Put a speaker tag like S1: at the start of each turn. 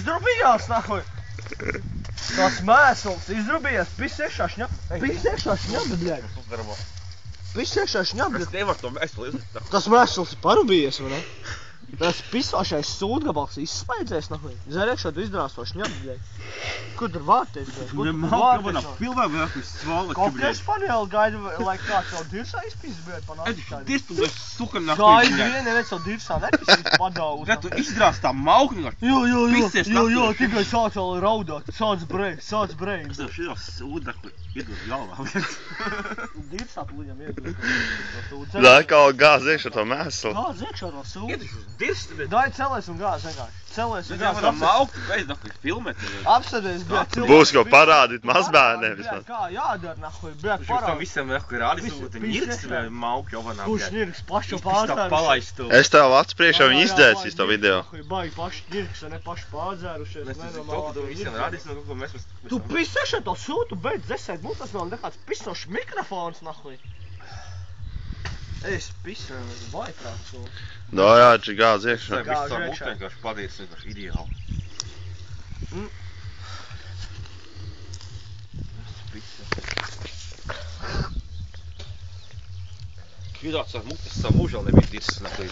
S1: Izrubījās, nahuj! Tāds mēsls, izrubījās, piss iekšā šņabda, bļaļ. Piss iekšā šņabda.
S2: Es nevaru to mēslu izlikt.
S1: Tas mēsls ir parubījies, vai ne? Tas pisāšais sūdgabals izslēdzies, nahuj. Zer iekšā tu izdarās to šņabda, bļaļ. Kur tur vārties, bļaļ? Kur tur vārties?
S2: Filmē vai akvis svalaki, bļaļ.
S1: Kaut paņēli gaida, lai kāds savu dirsā izpīs, bļaļ, panākt.
S2: Dirstu, bļaļ, suka nahuj,
S1: Gaida
S2: bļaļ.
S1: neviens savu dirsā nepīs, padauz.
S2: Re, tu izdrās tā maukni,
S1: Jo, tikai sāc vēl raudāt, sāc breik.
S2: Es tev šitā sūdakli iedod galvā, bļaļ.
S1: Dirsā plujam iedod.
S3: Dai kaut gāz iekšā to mēslu.
S1: Gāz iekšā no sūdu.
S2: Iedod dirstu, bļaļ.
S1: Dai celies un gāz vienkārši. Celies un
S2: Es
S1: gāz.
S2: nevaram maukni, beidz nahuj filmēt, bļaļ.
S1: Apsēdies, bļaļ, cilvēks.
S3: Būs ko parādīt mazbērniem
S1: Bļaļ,
S3: vismaz.
S1: kā jādara, nahuj, bļaļ,
S2: Viņš tam
S1: parādi.
S2: visam nahuj rādi sūta ņirks, bļaļ, mauki jovanā,
S1: Kurš
S2: bļaļ.
S1: ņirks pašu
S2: Tā
S1: pārdzērušies?
S2: palaistu.
S3: Es tev acu priekšā viņu izdzēsīs to video.
S1: Baigi paši ņirks, ne paši pārdzērušies.
S2: Mēs to visam rādīsim, no ko mēs...
S1: Tu pisēšā to sūtu, beidz dzesēt, mums tas nav nekāds pisošs mikrofons, nahuj. Es pisēju, vaiprāt sūtu.
S3: Dojāči gāz iekšā.
S2: Viss savu mutu vienkārši padīts, vienkārši ideāli. Kvidāts ar mutes savu mūžā nebija dirsis, nahuj.